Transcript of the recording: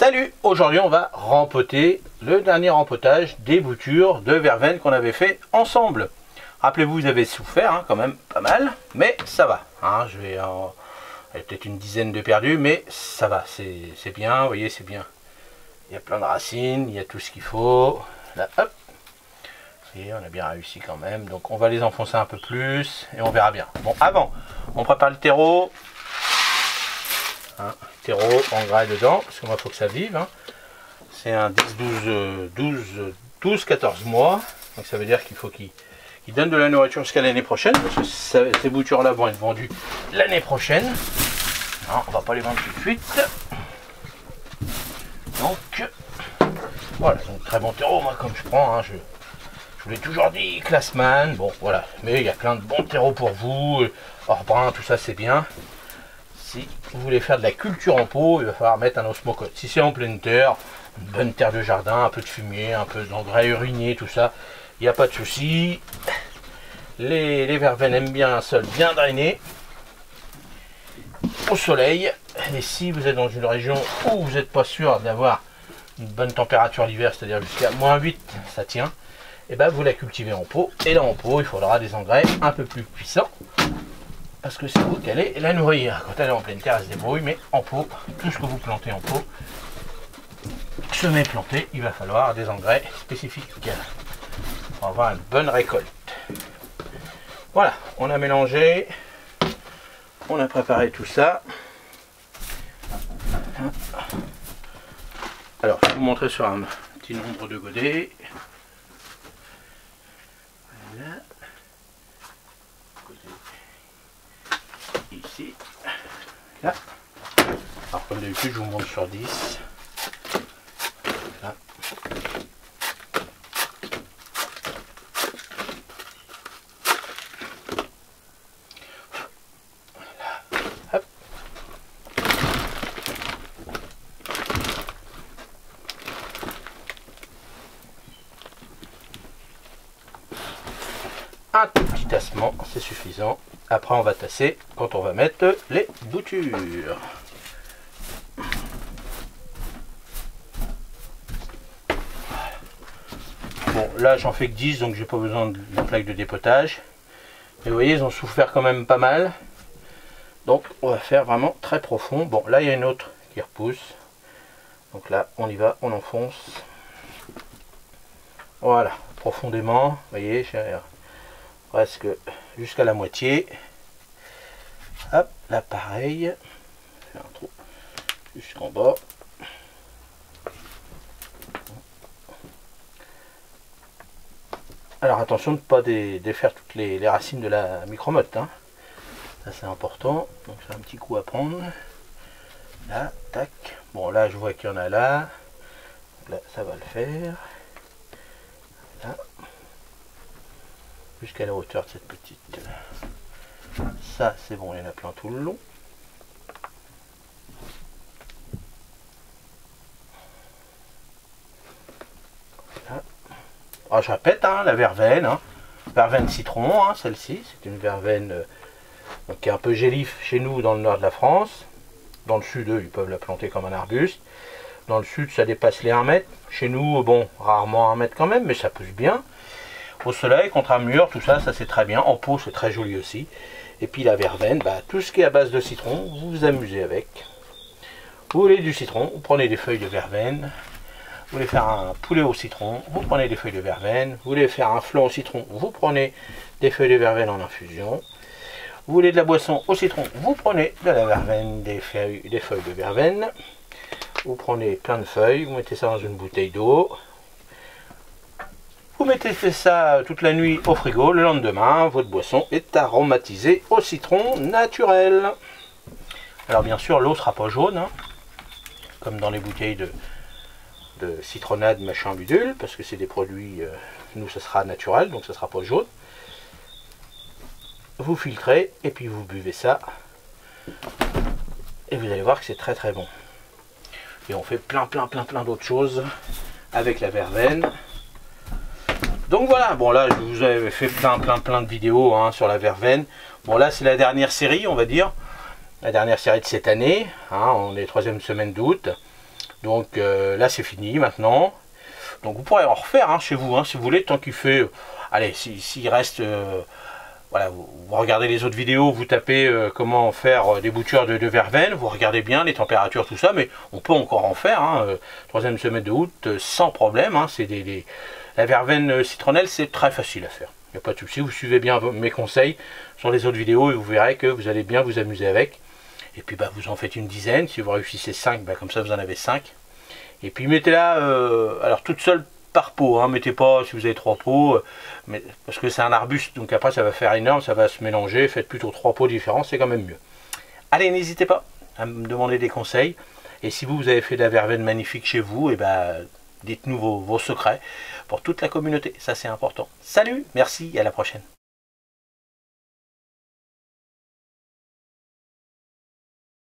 Salut, aujourd'hui on va rempoter le dernier rempotage des boutures de verveine qu'on avait fait ensemble. Rappelez-vous, vous avez souffert quand même pas mal, mais ça va. Je vais peut-être une dizaine de perdus, mais ça va, c'est bien, vous voyez, c'est bien. Il y a plein de racines, il y a tout ce qu'il faut. Là, hop. Et on a bien réussi quand même, donc on va les enfoncer un peu plus et on verra bien. Bon, avant, on prépare le terreau. Terreau engrais dedans, parce qu'il faut que ça vive. C'est un 12-14 mois, donc ça veut dire qu'il faut qu'il donne de la nourriture jusqu'à l'année prochaine, parce que ces boutures là vont être vendues l'année prochaine. On va pas les vendre tout de suite. Donc voilà, donc très bon terreau, moi comme je prends, je vous l'ai toujours dit, Classman, bon voilà, mais il y a plein de bons terreaux pour vous, Orbrun, tout ça c'est bien. Si vous voulez faire de la culture en pot, il va falloir mettre un osmocote. Si c'est en pleine terre, une bonne terre de jardin, un peu de fumier, un peu d'engrais urinier, tout ça, il n'y a pas de souci. Les verveines aiment bien un sol bien drainé, au soleil. Et si vous êtes dans une région où vous n'êtes pas sûr d'avoir une bonne température l'hiver, c'est-à-dire jusqu'à -8, ça tient, et ben vous la cultivez en pot. Et là en pot, il faudra des engrais un peu plus puissants, parce que c'est vous qui allez la nourrir. Quand elle est en pleine terre, elle se débrouille, mais en pot, tout ce que vous plantez en pot, semé planté, il va falloir des engrais spécifiques pour avoir une bonne récolte. Voilà, on a mélangé, on a préparé tout ça. Alors, je vais vous montrer sur un petit nombre de godets. Voilà. Ici, là. Alors comme d'habitude, je vous montre sur 10. Là. Voilà. Hop. Un tout petit tassement, c'est suffisant. Après, on va tasser quand on va mettre les boutures. Bon, là, j'en fais que 10, donc j'ai pas besoin de la plaque de dépotage. Mais vous voyez, ils ont souffert quand même pas mal. Donc, on va faire vraiment très profond. Bon, là, il y a une autre qui repousse. Donc là, on y va, on enfonce. Voilà, profondément. Vous voyez, presque jusqu'à la moitié. Hop, là pareil, faire un trou jusqu'en bas. Alors attention de ne pas défaire toutes les racines de la micromotte, ça c'est important. Donc c'est un petit coup à prendre. Là, tac. Bon là je vois qu'il y en a là. Là ça va le faire. Là. Jusqu'à la hauteur de cette petite. Ça c'est bon, il y en a plein tout le long. Là. Alors, je répète, la verveine, verveine citron, celle-ci, c'est une verveine qui est un peu gélif chez nous dans le nord de la France. Dans le sud, eux, ils peuvent la planter comme un arbuste. Dans le sud, ça dépasse les 1 mètre. Chez nous, bon, rarement 1 mètre quand même, mais ça pousse bien. Au soleil, contre un mur, tout ça, ça c'est très bien. En pot, c'est très joli aussi. Et puis la verveine, tout ce qui est à base de citron, vous vous amusez avec. Vous voulez du citron, vous prenez des feuilles de verveine. Vous voulez faire un poulet au citron, vous prenez des feuilles de verveine. Vous voulez faire un flan au citron, vous prenez des feuilles de verveine en infusion. Vous voulez de la boisson au citron, vous prenez de la verveine, des feuilles de verveine. Vous prenez plein de feuilles, vous mettez ça dans une bouteille d'eau. Vous mettez ça toute la nuit au frigo, le lendemain, votre boisson est aromatisée au citron naturel. Alors bien sûr, l'eau ne sera pas jaune, comme dans les bouteilles de citronnade, machin bidule, parce que c'est des produits, nous ça sera naturel, donc ça sera pas jaune. Vous filtrez, et puis vous buvez ça, et vous allez voir que c'est très très bon. Et on fait plein d'autres choses avec la verveine. Donc voilà, bon là je vous avais fait plein de vidéos sur la verveine. Bon là c'est la dernière série, on va dire, la dernière série de cette année, on est 3e semaine d'août. Donc là c'est fini maintenant. Donc vous pourrez en refaire hein, chez vous, hein, si vous voulez, tant qu'il fait... allez, s'il reste... voilà, vous regardez les autres vidéos, vous tapez comment faire des boutures de verveine, vous regardez bien les températures, tout ça, mais on peut encore en faire, hein, troisième semaine de août, sans problème. Hein, la verveine citronnelle, c'est très facile à faire. Il n'y a pas de souci, vous suivez bien mes conseils sur les autres vidéos et vous verrez que vous allez bien vous amuser avec. Et puis bah, vous en faites une dizaine, si vous réussissez 5, bah, comme ça vous en avez 5. Et puis mettez-la, alors toute seule par pot, hein, mettez pas si vous avez 3 pots, mais, parce que c'est un arbuste, donc après ça va faire énorme, ça va se mélanger, faites plutôt 3 pots différents, c'est quand même mieux. Allez, n'hésitez pas à me demander des conseils, et si vous avez fait de la verveine magnifique chez vous, et ben dites-nous vos secrets pour toute la communauté, ça c'est important. Salut, merci et à la prochaine.